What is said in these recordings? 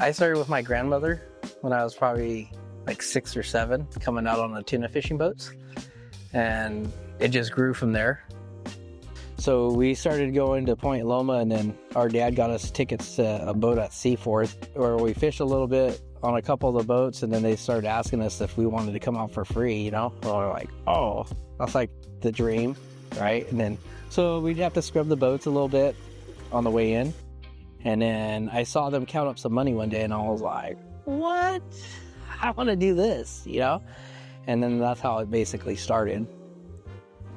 I started with my grandmother when I was probably like 6 or 7, coming out on the tuna fishing boats, and it just grew from there. So we started going to Point Loma, and then our dad got us tickets to a boat at Seaforth, where we fished a little bit on a couple of the boats, and then they started asking us if we wanted to come out for free, you know? So we're like, oh, that's like the dream, right? And then, so we'd have to scrub the boats a little bit on the way in. And then I saw them count up some money one day, and I was like, what? I want to do this, you know? And then that's how it basically started.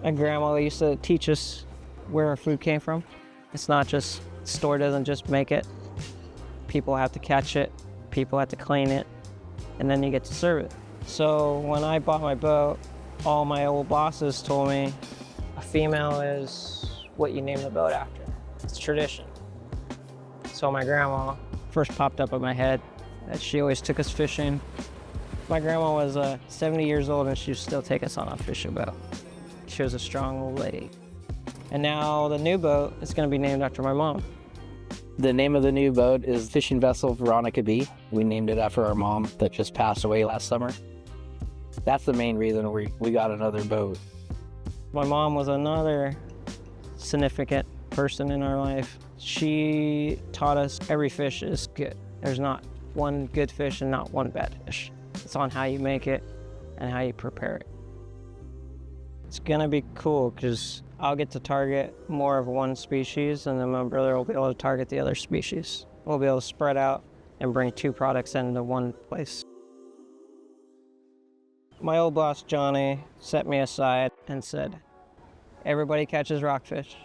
My grandma used to teach us where our food came from. It's not just, the store doesn't just make it. People have to catch it, people have to clean it, and then you get to serve it. So when I bought my boat, all my old bosses told me, a female is what you name the boat after. It's tradition. So my grandma first popped up in my head that she always took us fishing. My grandma was 70 years old, and she would still take us on a fishing boat. She was a strong old lady. And now the new boat is going to be named after my mom. The name of the new boat is Fishing Vessel Veronica B. We named it after our mom that just passed away last summer. That's the main reason we got another boat. My mom was another significant person in our life. She taught us every fish is good. There's not one good fish and not one bad fish. It's on how you make it and how you prepare it. It's gonna be cool because I'll get to target more of one species, and then my brother will be able to target the other species. We'll be able to spread out and bring 2 products into one place. My old boss, Johnny, set me aside and said, everybody catches rockfish.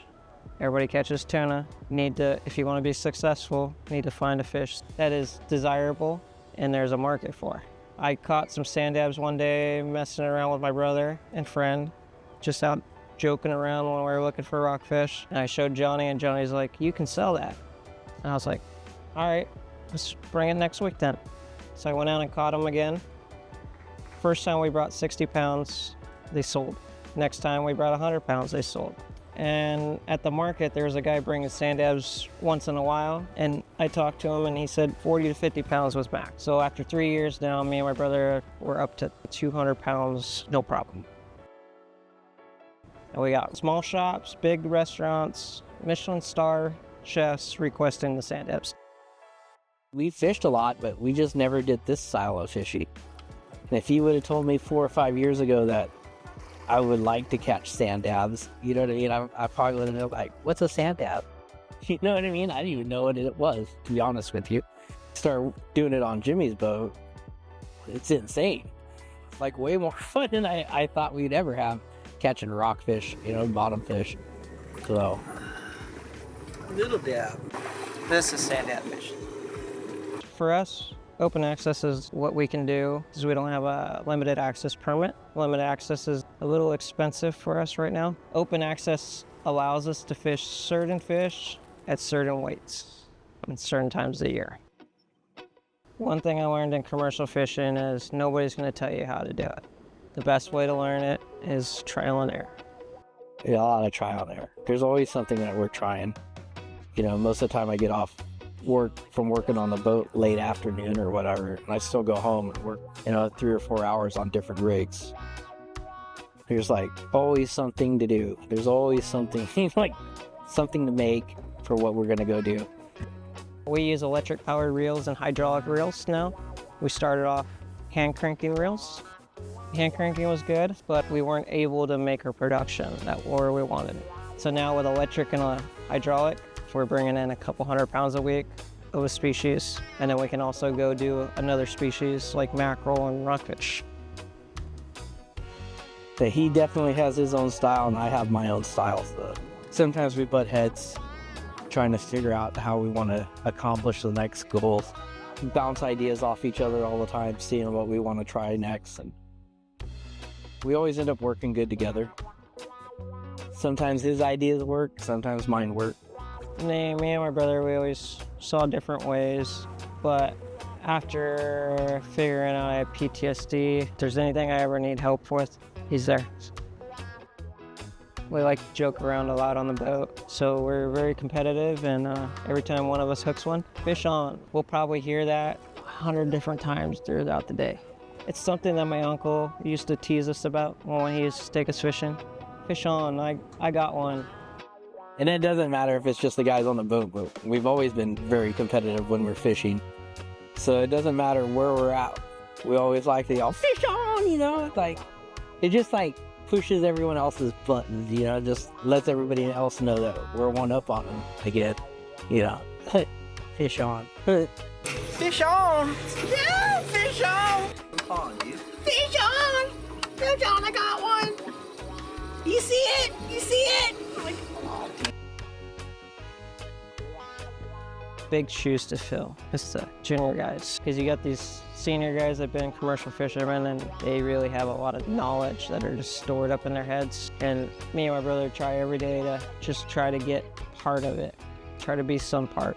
Everybody catches tuna. If you want to be successful, you need to find a fish that is desirable and there's a market for. I caught some sand dabs one day messing around with my brother and friend, just out joking around when we were looking for rockfish. And I showed Johnny, and Johnny's like, you can sell that. And I was like, all right, let's bring it next week then. So I went out and caught them again. First time we brought 60 pounds, they sold. Next time we brought 100 pounds, they sold. And at the market, there was a guy bringing sand dabs once in a while, and I talked to him, and he said 40 to 50 pounds was max. So after 3 years now, me and my brother were up to 200 pounds, no problem. And we got small shops, big restaurants, Michelin star chefs requesting the sand dabs. We fished a lot, but we just never did this style of fishing. And if you would have told me 4 or 5 years ago that I would like to catch sand dabs, you know what I mean? I probably would have been like, what's a sand dab? You know what I mean? I didn't even know what it was, to be honest with you. Start doing it on Jimmy's boat. It's insane. It's like way more fun than I thought we'd ever have catching rockfish, you know, bottom fish. So, little dab. This is sand dab fish. For us, open access is what we can do because we don't have a limited access permit. Limited access is a little expensive for us right now. Open access allows us to fish certain fish at certain weights and certain times of the year. One thing I learned in commercial fishing is nobody's going to tell you how to do it. The best way to learn it is trial and error. Yeah, a lot of trial and error. There's always something that we're trying. You know, most of the time I get off work from working on the boat late afternoon or whatever, and I still go home and work, you know, 3 or 4 hours on different rigs. There's like always something to do. There's always something, like something to make for what we're gonna go do. We use electric powered reels and hydraulic reels now. We started off hand cranking reels. Hand cranking was good, but we weren't able to make our production that where we wanted it. So now with electric and a hydraulic, we're bringing in a couple 100 pounds a week of a species, and then we can also go do another species like mackerel and rockfish. So he definitely has his own style, and I have my own style. So sometimes we butt heads, trying to figure out how we want to accomplish the next goals. We bounce ideas off each other all the time, seeing what we want to try next, and we always end up working good together. Sometimes his ideas work, sometimes mine work. Me and my brother, we always saw different ways, but after figuring out I have PTSD, if there's anything I ever need help with, he's there. We like to joke around a lot on the boat, so we're very competitive, and every time one of us hooks one, fish on. We'll probably hear that 100 different times throughout the day. It's something that my uncle used to tease us about when he used to take us fishing. Fish on, I got one. And it doesn't matter if it's just the guys on the boat, but we've always been very competitive when we're fishing. So it doesn't matter where we're at. We always like to yell, fish on, you know? It's like, it just like pushes everyone else's buttons, you know? Just lets everybody else know that we're one up on them again, you know? Fish on. Fish on! Yeah, fish on! Come on, dude. Fish on! Fish on, I got one! You see it? You see it? I'm like, oh, dude. Big shoes to fill. It's the junior guys, because you got these senior guys that have been commercial fishermen, and they really have a lot of knowledge that are just stored up in their heads. And me and my brother try every day to just try to get part of it, try to be some part.